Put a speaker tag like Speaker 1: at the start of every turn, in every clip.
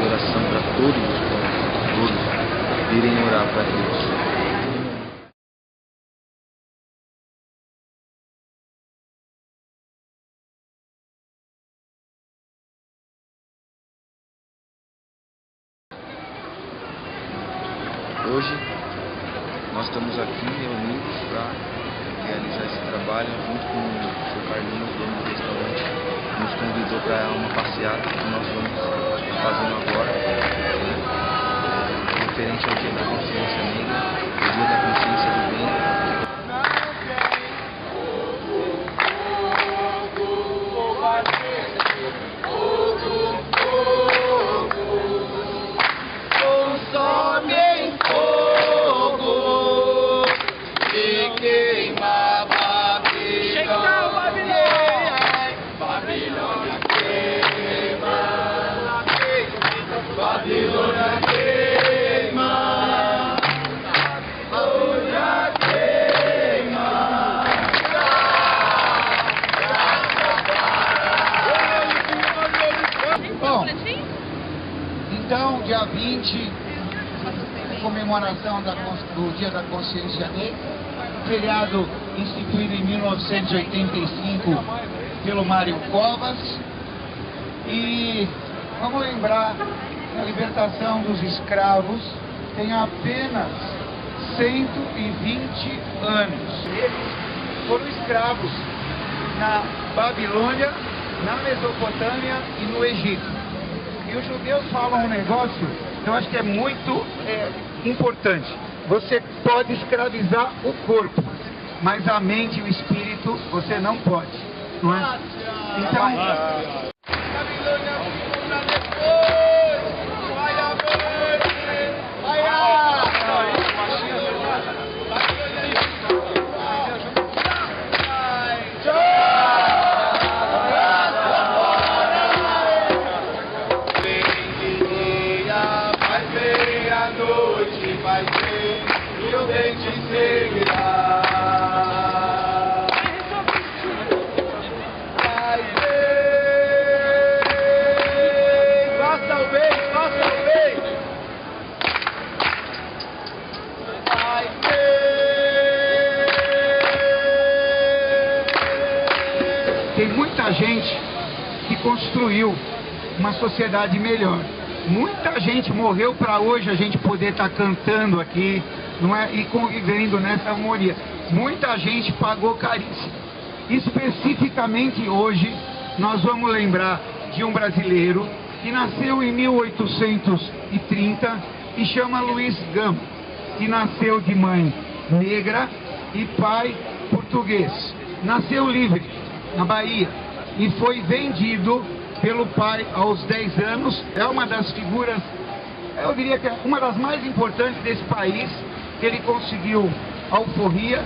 Speaker 1: oração para todos os povos, todos irem orar para Deus. Hoje nós estamos aqui reunidos para realizar esse trabalho junto com o Sr. Carlinhos, dono do restaurante, nos convidou para uma passeata que nós vamos fazendo agora, referente ao Dia da Consciência Negra, o Dia da Consciência do Bem.
Speaker 2: Então, dia 20, comemoração do Dia da Consciência Negra, feriado instituído em 1985 pelo Mário Covas, e vamos lembrar que a libertação dos escravos tem apenas 120 anos. Eles foram escravos na Babilônia, na Mesopotâmia e no Egito. E os judeus falam um negócio que eu acho que é muito importante. Você pode escravizar o corpo, mas a mente e o espírito você não pode, não é? Então... Tem muita gente que construiu uma sociedade melhor. Muita gente morreu para hoje a gente poder estar cantando aqui, não é? E convivendo nessa harmonia. Muita gente pagou caríssimo. Especificamente hoje, nós vamos lembrar de um brasileiro que nasceu em 1830 e chama Luiz Gama, que nasceu de mãe negra e pai português. Nasceu livre na Bahia e foi vendido pelo pai aos 10 anos. É uma das figuras, eu diria que é uma das mais importantes desse país, que ele conseguiu alforria.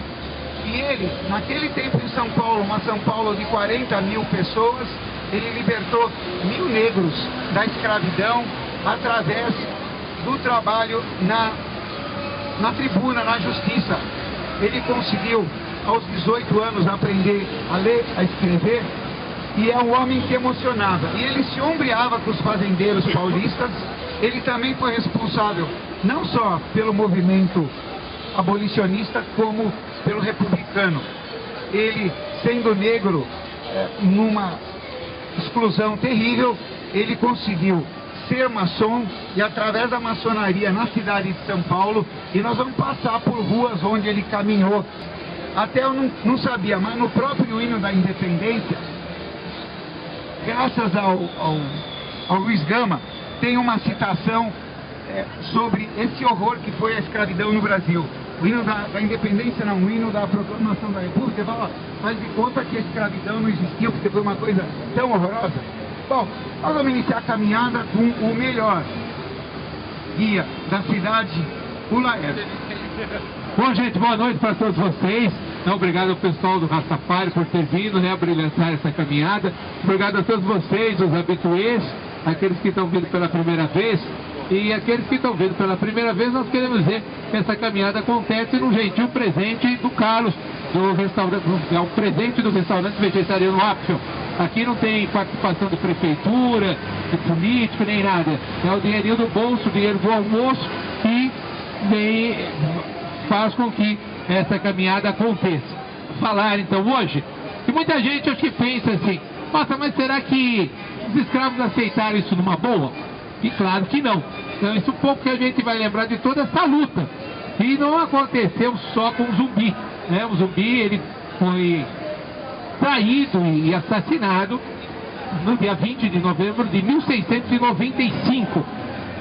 Speaker 2: E ele, naquele tempo em São Paulo, uma São Paulo de 40 mil pessoas, ele libertou 1000 negros da escravidão através do trabalho na tribuna, na justiça. Ele conseguiu, aos 18 anos, aprender a ler, a escrever, e é um homem que emocionava. E ele se ombreava com os fazendeiros paulistas. Ele também foi responsável, não só pelo movimento abolicionista, como pelo republicano. Ele, sendo negro, numa exclusão terrível, ele conseguiu ser maçom, e através da maçonaria na cidade de São Paulo, e nós vamos passar por ruas onde ele caminhou. Até eu não sabia, mas no próprio hino da independência, graças ao Luiz Gama, tem uma citação sobre esse horror que foi a escravidão no Brasil. O hino da independência não, o hino da proclamação da República, fala, faz de conta que a escravidão não existiu, porque foi uma coisa tão horrorosa. Bom, nós vamos iniciar a caminhada com o melhor guia da cidade, o Laércio.
Speaker 3: Bom, gente, boa noite para todos vocês. Obrigado ao pessoal do Rastafari por ter vindo, né, brilhantar essa caminhada. Obrigado a todos vocês, os habituês, aqueles que estão vindo pela primeira vez. E aqueles que estão vindo pela primeira vez, nós queremos dizer que essa caminhada acontece num gentil presente do Carlos, do restaurante, é um presente do restaurante vegetariano Action. Aqui não tem participação de prefeitura, de político, nem nada. É o dinheirinho do bolso, o dinheiro do almoço que faz com que essa caminhada aconteça. Falar então hoje, e muita gente acho que pensa assim, nossa, mas será que os escravos aceitaram isso numa boa? E claro que não. Então isso é um pouco que a gente vai lembrar de toda essa luta. E não aconteceu só com o Zumbi, né? O Zumbi, ele foi traído e assassinado no dia 20 de novembro de 1695.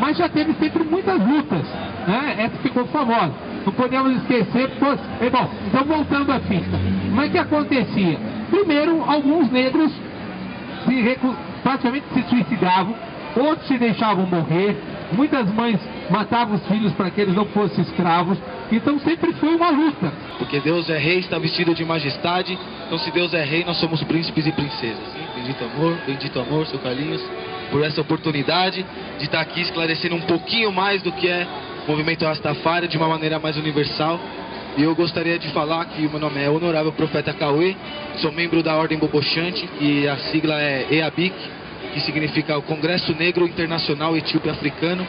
Speaker 3: Mas já teve sempre muitas lutas, né? Essa ficou famosa. Não podemos esquecer, bom, então voltando à fita. Como é que acontecia? Primeiro, alguns negros praticamente se suicidavam, outros se deixavam morrer, muitas mães matavam os filhos para que eles não fossem escravos, então sempre foi uma luta.
Speaker 1: Porque Deus é rei, está vestido de majestade, então se Deus é rei, nós somos príncipes e princesas. Bendito amor, seu Carlinhos, por essa oportunidade de estar aqui esclarecendo um pouquinho mais do que é o movimento Rastafari de uma maneira mais universal. E eu gostaria de falar que o meu nome é Honorável Profeta Cauê, sou membro da Ordem Bobochante e a sigla é EABIC, que significa o Congresso Negro Internacional Etíope Africano.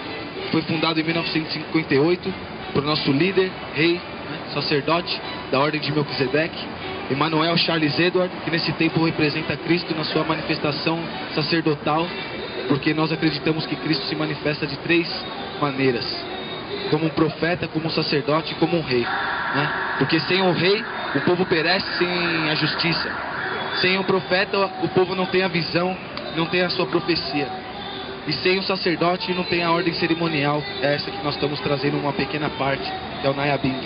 Speaker 1: Foi fundado em 1958 por nosso líder, rei, né, sacerdote da Ordem de Melquisedeque, Emmanuel Charles Edward, que nesse tempo representa Cristo na sua manifestação sacerdotal, porque nós acreditamos que Cristo se manifesta de 3 maneiras: como um profeta, como um sacerdote e como um rei, né? Porque sem o rei, o povo perece sem a justiça. Sem o profeta, o povo não tem a visão, não tem a sua profecia. E sem o sacerdote, não tem a ordem cerimonial. É essa que nós estamos trazendo uma pequena parte, que é o Nayabing.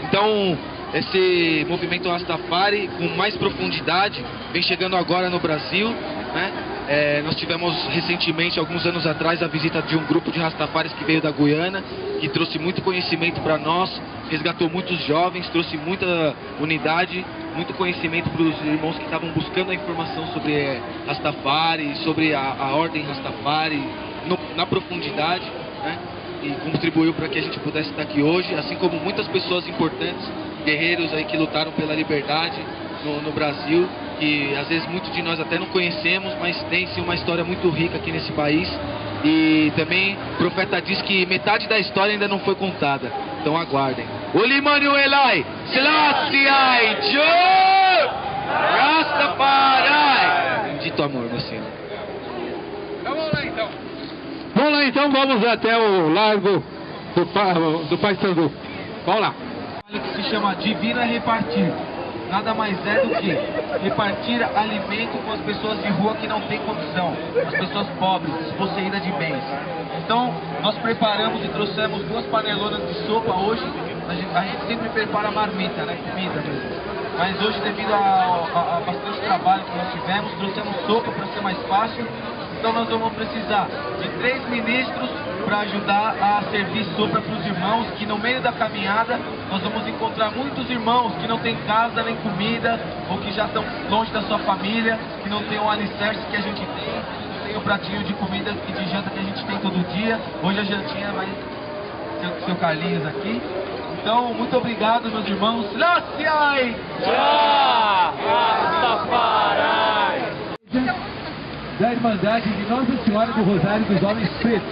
Speaker 1: Então, esse movimento Rastafari, com mais profundidade, vem chegando agora no Brasil, né? Nós tivemos recentemente, alguns anos atrás, a visita de um grupo de Rastafaris que veio da Guiana, que trouxe muito conhecimento para nós, resgatou muitos jovens, trouxe muita unidade, muito conhecimento para os irmãos que estavam buscando a informação sobre Rastafari, sobre a ordem Rastafari, na profundidade, né? E contribuiu para que a gente pudesse estar aqui hoje, assim como muitas pessoas importantes, guerreiros aí que lutaram pela liberdade no Brasil, que às vezes muitos de nós até não conhecemos, mas tem sim uma história muito rica aqui nesse país. E também o profeta diz que metade da história ainda não foi contada, então aguardem. Olimani Elai, Selassie Joe, Rastafari. Bendito amor, meu Senhor.
Speaker 3: Vamos lá então. Vamos lá então, vamos até o Largo do Paissandu. Vamos lá.
Speaker 1: Que se chama Divino é Repartir. Nada mais é do que repartir alimento com as pessoas de rua que não têm condição, as pessoas pobres, despossuídas de bens. Então, nós preparamos e trouxemos 2 panelonas de sopa hoje. A gente sempre prepara marmita, né? Comida mesmo. Mas hoje, devido a bastante trabalho que nós tivemos, trouxemos sopa para ser mais fácil. Então nós vamos precisar de 3 ministros para ajudar a servir sopa para os irmãos, que no meio da caminhada nós vamos encontrar muitos irmãos que não têm casa nem comida, ou que já estão longe da sua família, que não tem o alicerce que a gente tem, não tem o pratinho de comida e de janta que a gente tem todo dia. Hoje a jantinha vai seu Carlinhos aqui. Então, muito obrigado, meus irmãos. Laciai!
Speaker 3: Da Irmandade de Nossa Senhora do Rosário dos Homens Pretos.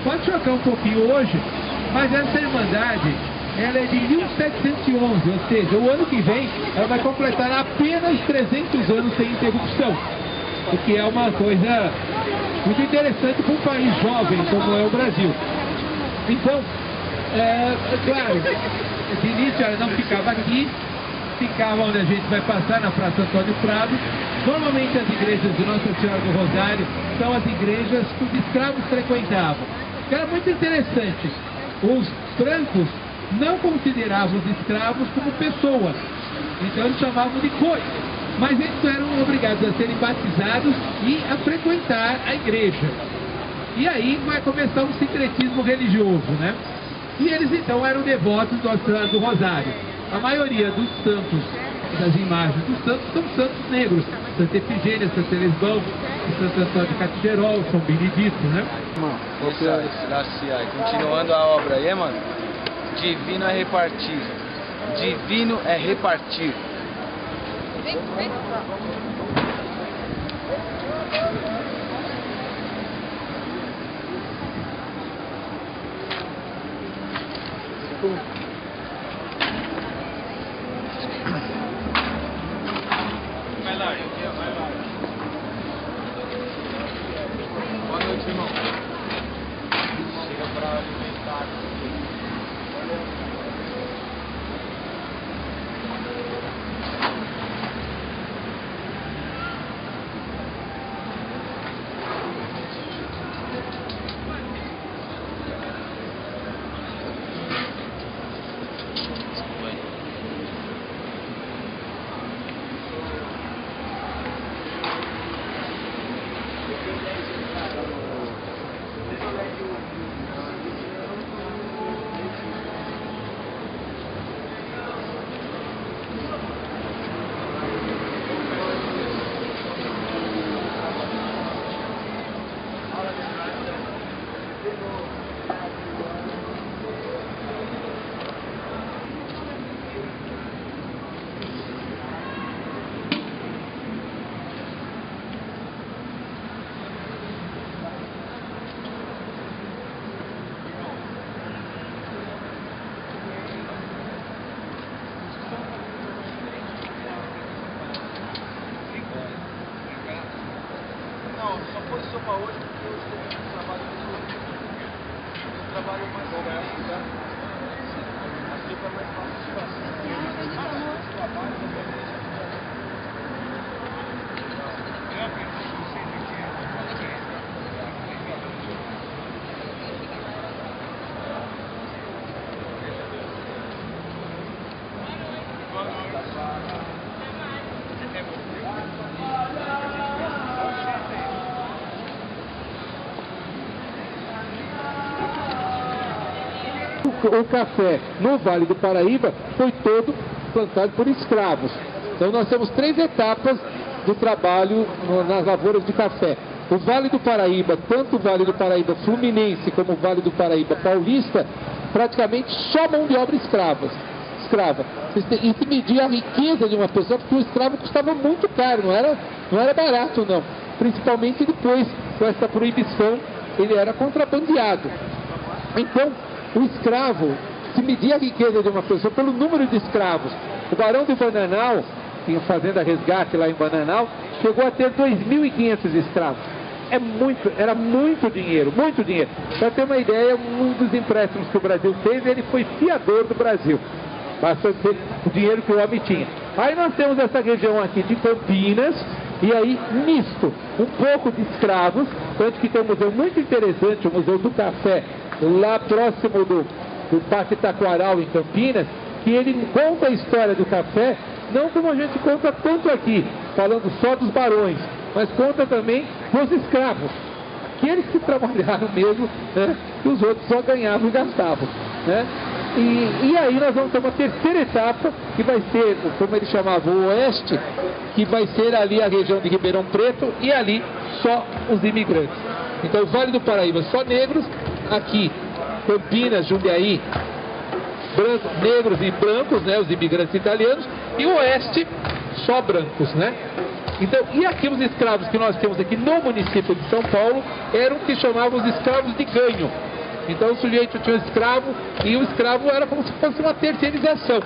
Speaker 3: Pode chocar um pouquinho hoje, mas essa Irmandade, ela é de 1711, ou seja, o ano que vem ela vai completar apenas 300 anos sem interrupção, o que é uma coisa muito interessante para um país jovem como é o Brasil. Então, claro, de início ela não ficava aqui, ficava onde a gente vai passar, na Praça Antônio Prado. Normalmente as igrejas de Nossa Senhora do Rosário são as igrejas que os escravos frequentavam. Era muito interessante. Os brancos não consideravam os escravos como pessoas, então eles chamavam de coisa. Mas eles eram obrigados a serem batizados e a frequentar a igreja. E aí vai começar um sincretismo religioso, né? E eles então eram devotos de Nossa Senhora do Rosário. A maioria dos santos, das imagens dos santos, são santos negros. Santa Efigênia, Santa Elisbão, Santo Antônio de Catirol, São Benedito, né?
Speaker 1: Continuando a obra aí, mano. Divino é repartir. Divino é repartir.
Speaker 3: Vai lá, vai lá. Boa noite, irmão. Chega pra alimentar. Não, só foi sopa hoje porque eu estou no trabalho muito longe. Eu trabalho mais longe, tá? A sopa é mais fácil de fazer. Trabalho
Speaker 4: O café no Vale do Paraíba foi todo plantado por escravos. Então nós temos 3 etapas do trabalho nas lavouras de café. O Vale do Paraíba, tanto o Vale do Paraíba Fluminense como o Vale do Paraíba Paulista, praticamente só mão de obra escrava. E se media a riqueza de uma pessoa, porque o escravo custava muito caro, não era barato não. Principalmente depois, com essa proibição, ele era contrabandeado. Então, o escravo, se media a riqueza de uma pessoa pelo número de escravos. O Barão de Bananal, tinha fazenda resgate lá em Bananal, chegou a ter 2.500 escravos. Era muito dinheiro, muito dinheiro. Para ter uma ideia, um dos empréstimos que o Brasil fez, ele foi fiador do Brasil. Bastante o dinheiro que o homem tinha. Aí nós temos essa região aqui de Campinas, e aí misto, um pouco de escravos, tanto que tem um museu muito interessante, o Museu do Café, lá próximo do Parque Taquaral, em Campinas, que ele conta a história do café, não como a gente conta tanto aqui, falando só dos barões, mas conta também dos escravos, aqueles que trabalharam mesmo, né, que os outros só ganhavam e gastavam, né? E aí nós vamos ter uma terceira etapa, que vai ser, como ele chamava, o Oeste, que vai ser ali a região de Ribeirão Preto, e ali só os imigrantes. Então o Vale do Paraíba só negros, aqui Campinas, Jundiaí, negros e brancos, né, os imigrantes italianos, e o Oeste só brancos, né? Então, e aqui os escravos que nós temos aqui no município de São Paulo eram o que chamavam os escravos de ganho. Então o sujeito tinha um escravo, e o escravo era como se fosse uma terceirização.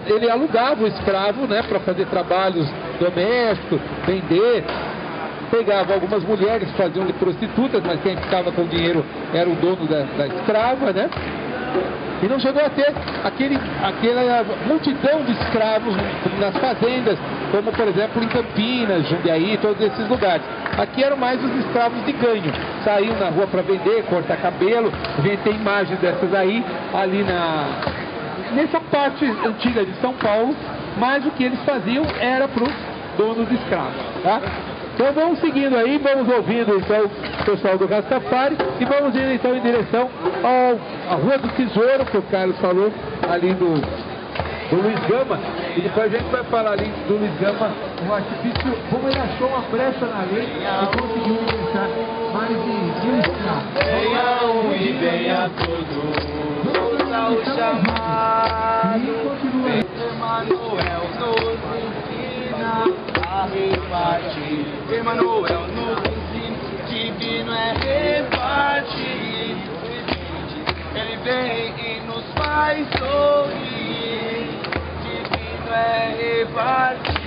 Speaker 4: Ele alugava o escravo, né, para fazer trabalhos domésticos, vender. Pegava algumas mulheres, faziam de prostitutas, mas quem ficava com o dinheiro era o dono da escrava, né? E não chegou a ter aquela multidão de escravos nas fazendas, como por exemplo em Campinas, Jundiaí, todos esses lugares. Aqui eram mais os escravos de ganho, saíam na rua para vender, cortar cabelo. A gente tem imagens dessas aí, ali nessa parte antiga de São Paulo, mas o que eles faziam era para os donos de escravos, tá? Então vamos seguindo aí, vamos ouvindo então o pessoal do Rastafari e vamos indo então em direção à Rua do Tesouro, que o Carlos falou, ali do Luiz Gama, e depois a gente vai falar ali do Luiz Gama, um artifício, como ele achou uma brecha na lei e conseguiu ingressar mais de 1.000 escravos.
Speaker 1: Venha um e venha todos, ouça o chamado, Emmanuel nos ensina pra repartir. Emmanuel nos ensina, divino é repartir. Ele vem e nos faz sorrir. Divino é repartir.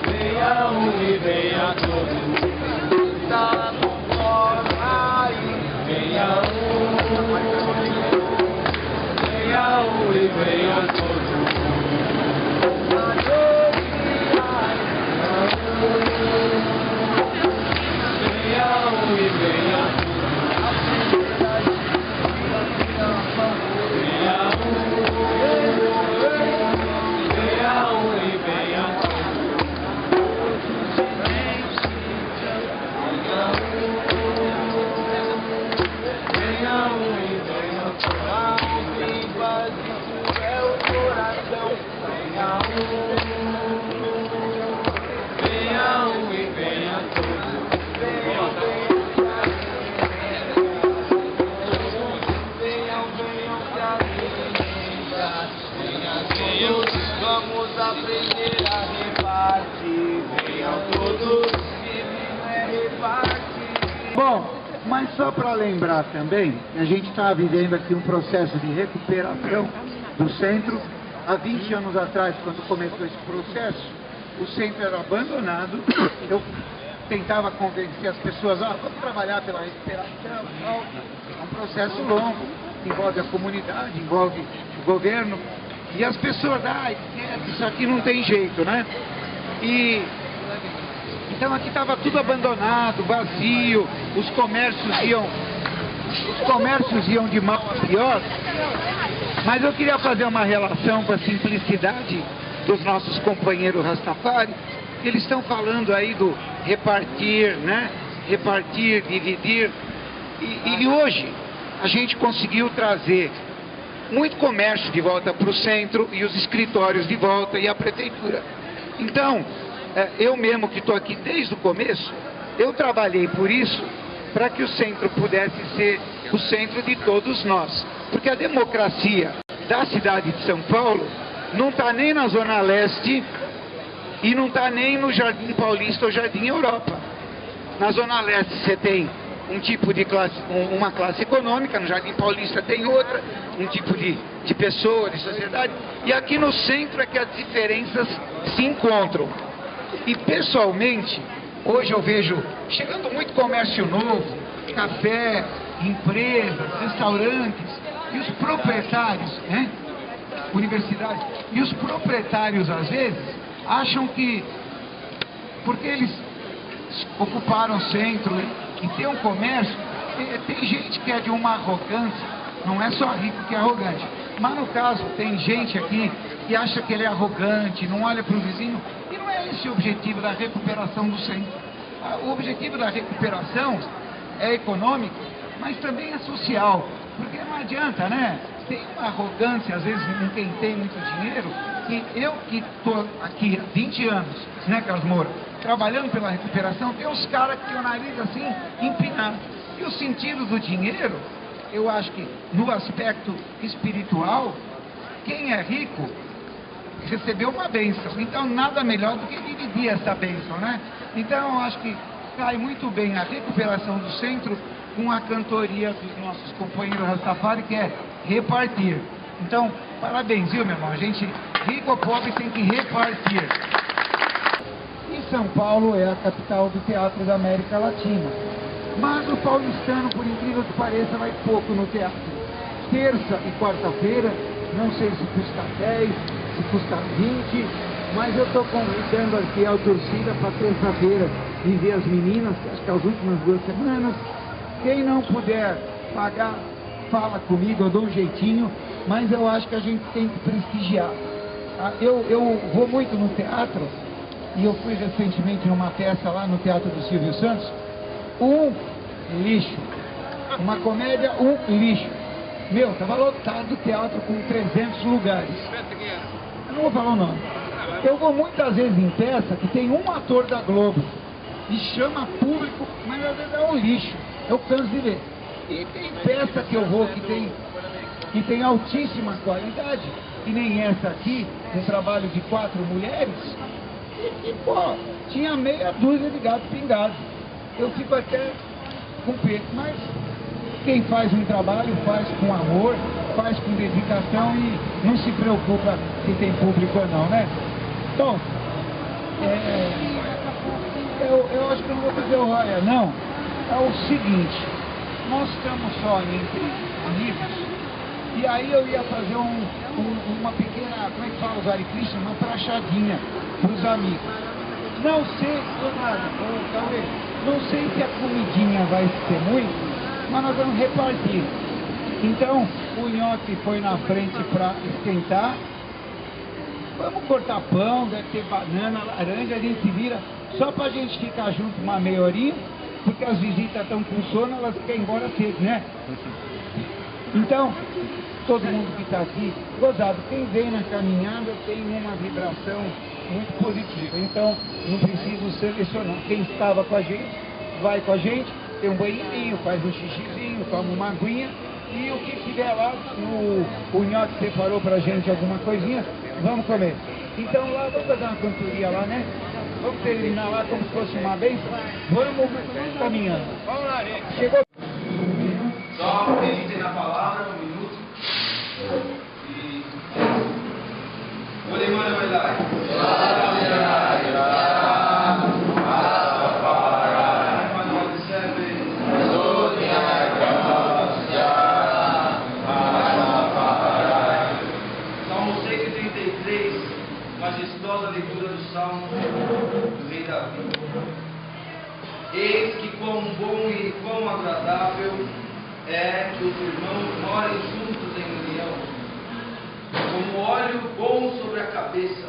Speaker 1: Venha um e venha todos. Está no colo aí. Venha um e venha todos. Vamos aprender a repartir. Venham todos, divino é repartir.
Speaker 2: Bom, mas só para lembrar também, a gente está vivendo aqui um processo de recuperação do centro. Há 20 anos atrás, quando começou esse processo, o centro era abandonado. Eu tentava convencer as pessoas, vamos trabalhar pela recuperação. Tal. É um processo longo, envolve a comunidade, envolve o governo. E as pessoas, isso aqui não tem jeito, né? Então aqui estava tudo abandonado, vazio, os comércios iam de mal a pior. Mas eu queria fazer uma relação com a simplicidade dos nossos companheiros Rastafari. Eles estão falando aí do repartir, né? Repartir, dividir. E hoje a gente conseguiu trazer muito comércio de volta para o centro e os escritórios de volta e a prefeitura. Então, eu mesmo que estou aqui desde o começo, eu trabalhei por isso, para que o centro pudesse ser o centro de todos nós. Porque a democracia da cidade de São Paulo não está nem na Zona Leste e não está nem no Jardim Paulista ou Jardim Europa. Na Zona Leste você tem um tipo de classe, uma classe econômica, no Jardim Paulista tem outra, um tipo de pessoa, de sociedade, e aqui no centro é que as diferenças se encontram. E pessoalmente, hoje eu vejo chegando muito comércio novo, café, empresas, restaurantes, e os proprietários, né? Universidades, e os proprietários às vezes acham que, porque eles ocuparam o centro e tem um comércio, tem gente que é de uma arrogância, não é só rico que é arrogante, mas no caso tem gente aqui que acha que ele é arrogante, não olha para o vizinho, e não é esse o objetivo da recuperação do centro. O objetivo da recuperação é econômico, mas também é social, porque não adianta, né? Tem uma arrogância, às vezes, em quem tem muito dinheiro, que eu que estou aqui há 20 anos, né, Carlos Moura, trabalhando pela recuperação, tem uns caras que têm o nariz assim, empinado. E o sentido do dinheiro, eu acho que no aspecto espiritual, quem é rico recebeu uma bênção. Então nada melhor do que dividir essa bênção, né? Então eu acho que cai muito bem a recuperação do centro com a cantoria dos nossos companheiros Rastafari, que é repartir. Então, parabéns, viu, meu irmão? A gente, rico ou pobre, tem que repartir. E São Paulo é a capital do teatro da América Latina. Mas o paulistano, por incrível que pareça, vai pouco no teatro. Terça e quarta-feira, não sei se custa 10, se custa 20, mas eu estou convidando aqui a torcida para terça-feira e ver as meninas, acho que as últimas 2 semanas. Quem não puder pagar, fala comigo, eu dou um jeitinho, mas eu acho que a gente tem que prestigiar. Eu vou muito no teatro, e eu fui recentemente numa peça lá no Teatro do Silvio Santos, um lixo, uma comédia, um lixo. Meu, estava lotado o teatro com 300 lugares. Eu não vou falar o nome. Eu vou muitas vezes em peça que tem um ator da Globo e chama público, mas às vezes é um lixo. Eu canso de ver. E tem peça que eu vou que tem altíssima qualidade que nem essa aqui, um trabalho de 4 mulheres, e pô, tinha meia dúzia de gatos pingados. Eu fico até com peso, mas quem faz um trabalho faz com amor, faz com dedicação e não se preocupa se tem público ou não, né? Bom, eu acho que eu não vou fazer o raia, não. É o seguinte, nós estamos só entre amigos, e aí eu ia fazer uma pequena, como é que fala os Hare Krishna, uma prachadinha para os amigos. Não sei, Cauê, não sei se a comidinha vai ser muito, mas nós vamos repartir. Então, o Nhoque foi na frente para esquentar. Vamos cortar pão, deve ter banana, laranja, a gente vira só para a gente ficar junto uma meia horinha, porque as visitas estão com sono, elas querem ir embora cedo, né? Então, todo mundo que está aqui, gozado, quem vem na caminhada tem uma vibração muito positiva, então não preciso selecionar. Quem estava com a gente, vai com a gente, tem um banheirinho, faz um xixizinho, toma uma aguinha, e o que tiver lá, o Nhoque separou pra gente alguma coisinha, vamos comer. Então lá, vamos fazer uma cantoria lá, né? Vamos terminar lá como se fosse uma bênção? Vamos caminhando. Vamos lá, gente. Chegou.
Speaker 1: Só meditem na palavra, 1 minuto. E... Olimano Velai. Salmo 133, majestosa leitura do Salmo do Rei Davi. Eis que quão bom e quão agradável é que os irmãos morem juntos em união, como óleo bom sobre a cabeça,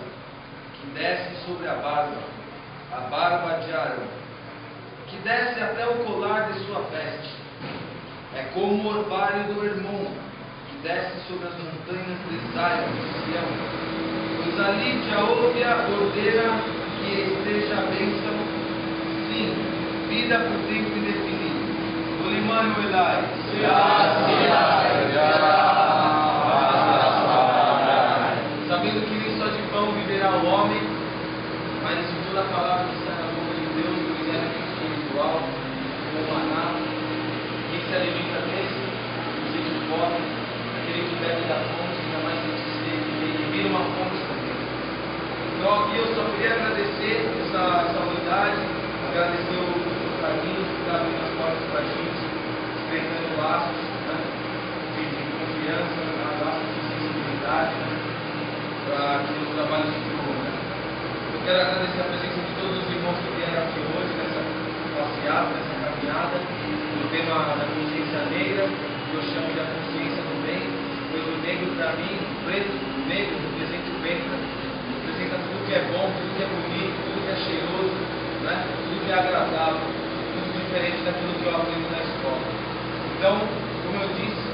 Speaker 1: que desce sobre a barba de Arão, que desce até o colar de sua veste. É como o orvalho do Hermon, que desce sobre as montanhas de Zaion, de Sião. Pois ali Jeová ordena que esteja a bênção, sim, vida por tempo indefinido. Olimano Velai. Sabendo que nem só de pão viverá o homem, mas de toda a palavra que sai da boca de Deus, do miséria espiritual, como maná. Quem se alimenta desse, não sente fome, aquele que bebe da fonte, jamais sente sede, ele vira uma fonte também. Então aqui eu só queria agradecer essa unidade, agradecer o carinho que está abrindo as portas para a gente, estreitando laços, né, de confiança, laços de sensibilidade, para que os trabalhos se desenvolvam. Eu quero agradecer a presença de todos os irmãos que vieram aqui hoje, nessa passeata, nessa caminhada, no tema da consciência negra, que eu chamo de a consciência do bem, pois o negro para mim, o preto, o negro representa o bem, representa tudo que é bom, tudo que é bonito, tudo que é cheiroso, né? Tudo que é agradável, tudo diferente daquilo que eu aprendo na escola. Então, como eu disse,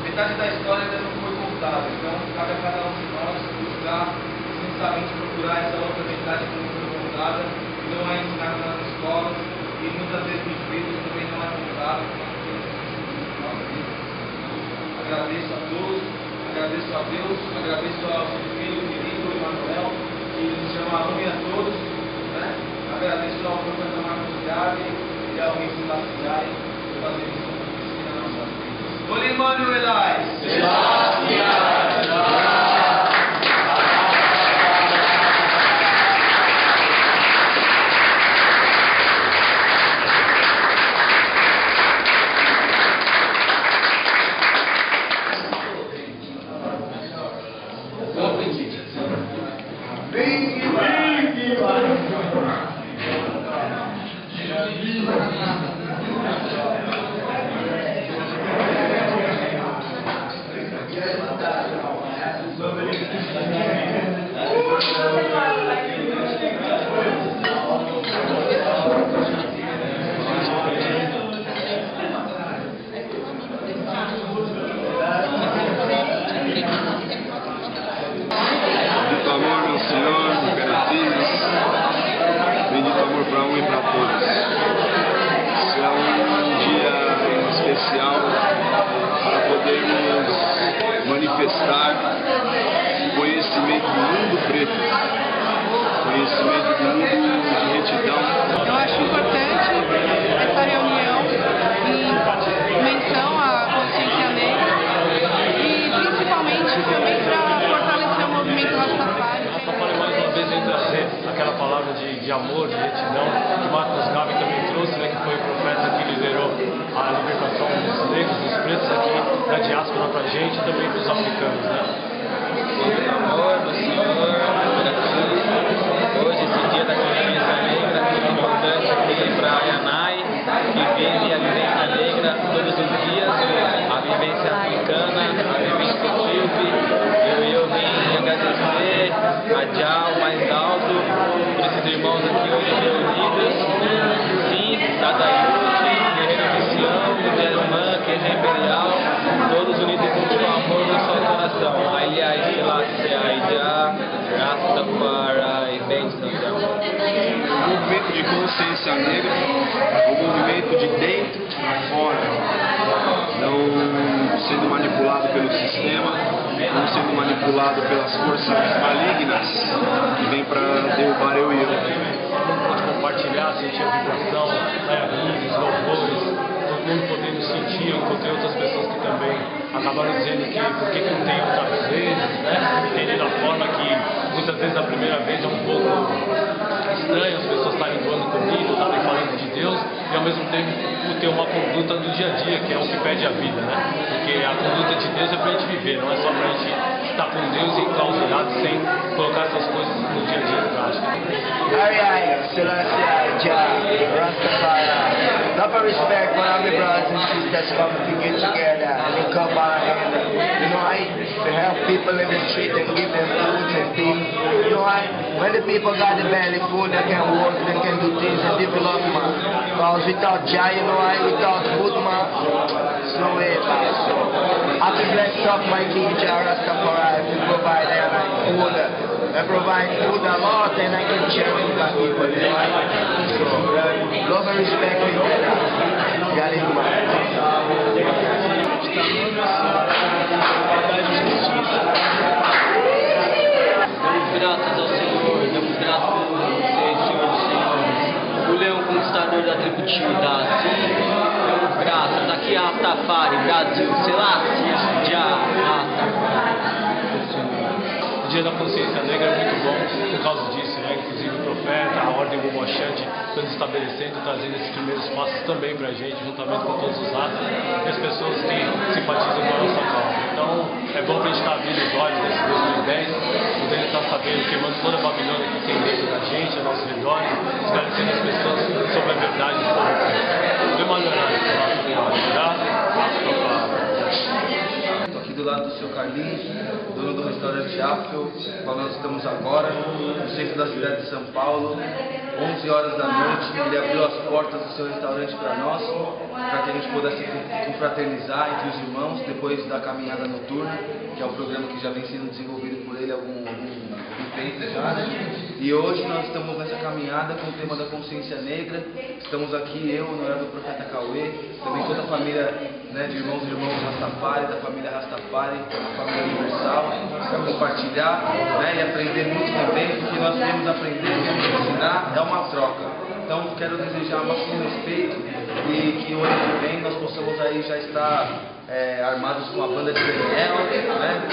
Speaker 1: metade da história ainda não foi contada, então cabe a cada um de nós buscar, justamente procurar essa outra metade que não foi contada, que não é ensinada nas escolas, e muitas vezes nos livros também não é contada. Agradeço a todos, agradeço a Deus, agradeço ao seu filho querido Emanuel, que nos chama a um e a todos, né? Agradeço ao professor Marcos Gabi e ao Rei Sebastião por fazer isso na nossa vida. Olimano Velai. Bendito amor para um e para todos.
Speaker 5: pra gente e também pros africanos, né?
Speaker 1: Amor do Senhor, por aqui. Hoje, esse dia da consciência negra, muito importante aqui para a Yanai, que vive a vivência negra todos os dias, a vivência africana, a vivência etíope. Eu vim agradecer a Jah mais alto por esses irmãos aqui hoje reunidos. Sim, Dadayuti, Guerreiro de Sião, Germã, Queijo Imperial, todos unidos com o amor no seu coração. Aliás, Jah, Rastafari, bênção,
Speaker 6: O movimento de consciência negra, o movimento de dentro a fora, não sendo manipulado pelo sistema, não sendo manipulado pelas forças malignas que vêm para derrubar eu e eu.
Speaker 5: Pode compartilhar, sentir a vibração, os louvores, todo mundo podendo sentir. Eu encontrei outras pessoas que também acabaram dizendo que por que não tem outras vezes, né? Entendendo a forma que muitas vezes a primeira vez é um pouco estranho as pessoas estarem doando comida, estarem falando de Deus e ao mesmo tempo ter uma conduta do dia a dia, que é o que pede a vida, né? Porque a conduta de Deus é pra gente viver, não é só pra gente estar com Deus enclausurado sem colocar essas coisas no dia a dia em prática.
Speaker 7: Love and respect for all the brothers and sisters coming to get together and they come by and to help people in the street and give them food and things. When the people got the belly full, they can work, they can do things and develop, man. Because without Jah, without food, man, it's no way, man. So, happy blessed up my King Jah Rastafari to provide them food. I provide food a lot and I can share with my people. So, love and respect with them. God is
Speaker 8: Graças ao Senhor, damos graças por vocês, Senhor. O leão conquistador da tribo de Judá, sim, damos graças. Aqui é Rastafari, Brasil, Selassie, Jah, Rastafari.
Speaker 5: O Dia da Consciência Negra é muito bom por causa disso, né? Inclusive o profeta, a ordem Bobochante, estão estabelecendo, trazendo esses primeiros passos também para a gente, juntamente com todos os lados e as pessoas que simpatizam com a nossa causa. Então é bom para a gente estar abrindo os olhos nesse 2010, podendo estar sabendo, queimando toda a Babilônia que tem dentro da gente, a nossos redores, esclarecendo as pessoas sobre a verdade do povo. Demandando,
Speaker 1: Estou aqui do lado do seu Carlinhos, dono do restaurante Afro, qual nós estamos agora, no centro da cidade de São Paulo, 11 horas da noite. Ele abriu as portas do seu restaurante para nós, para que a gente pudesse confraternizar entre os irmãos, depois da caminhada noturna, que é um programa que já vem sendo desenvolvido por ele há algum tempo já, né? E hoje nós estamos nessa caminhada com o tema da consciência negra. Estamos aqui, eu, no horário do profeta Cauê, também toda a família, né, de irmãos e irmãs Rastafari, da família Rastafari, a família universal, para compartilhar, né, e aprender muito também, porque nós viemos aprender, viemos ensinar, é uma troca. Então quero desejar máximo respeito e que o ano que vem nós possamos aí já estar armados com a banda de Daniel, né,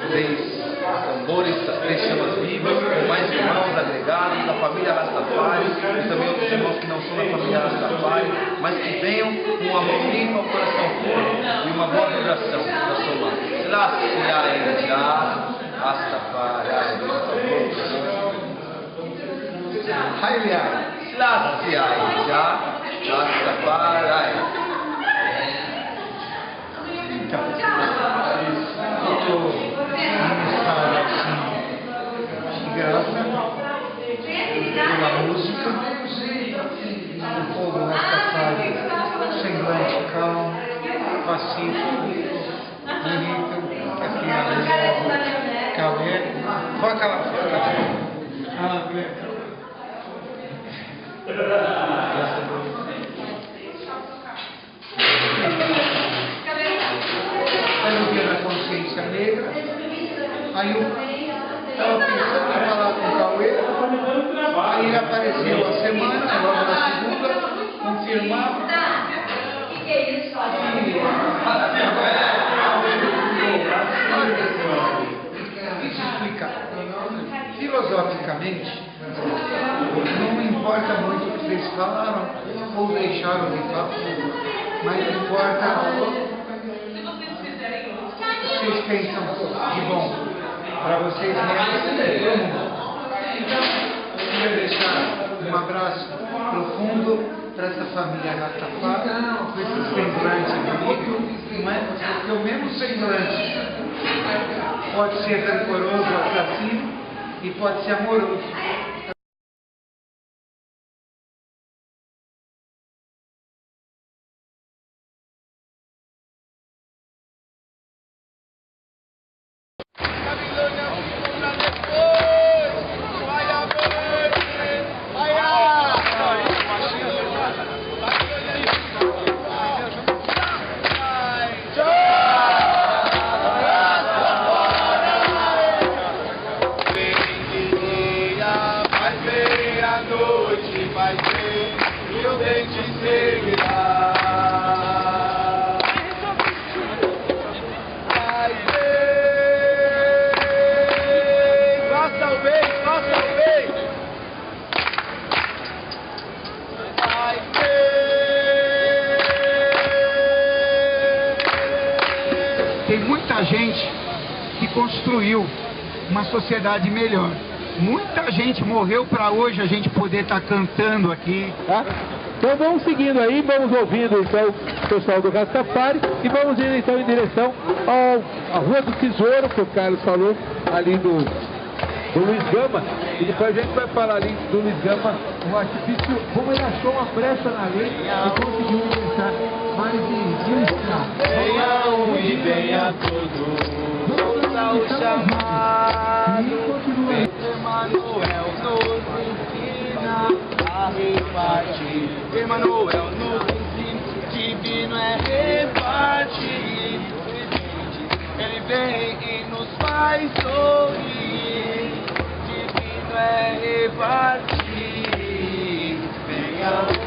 Speaker 1: três tambores, as 3 chamas vivas, com mais irmãos agregados da família Rastafari e também outros irmãos que não são da família Rastafari, mas que venham com um amor limpo, um coração puro e uma boa vibração da soma. Selassie, Jah, Rastafari, Selassie, Jah, Rastafari.
Speaker 2: De graça pela música, o povo Rastafari, semblante calmo, pacífico, bonito, aqui a Cauê, vai aquela é no dia da consciência negra, aí eu estava pensando em falar com o Cauê, aí ele apareceu a semana, logo na segunda, confirmava. Deixa eu explicar. Filosoficamente, não importa muito o que vocês falaram ou deixaram de falar, mas importa vocês pensam de bom para vocês mesmos e para o mundo. Queria deixar um abraço profundo para essa família Rastafari, com esse semblante bonito, não é? Porque o mesmo semblante pode ser rancoroso, assassino, e pode ser amoroso. Tem muita gente que construiu uma sociedade melhor. Muita gente morreu para hoje a gente poder estar cantando aqui.
Speaker 4: Tá? Então vamos seguindo aí, vamos ouvindo então o pessoal do Rastafari e vamos indo então em direção à Rua do Tesouro, que o Carlos falou, ali do Luiz Gama. E depois a gente vai falar ali do Luiz Gama, um artifício, como ele achou uma brecha na lei e conseguiu deixar mais de ilustrar.
Speaker 1: Venha um e venha todos, ouça o chamado, Emmanuel nos ensina a repartir. Emmanuel nos ensina, divino é repartir. Ele vem e nos faz sorrir, divino é repartir. Venha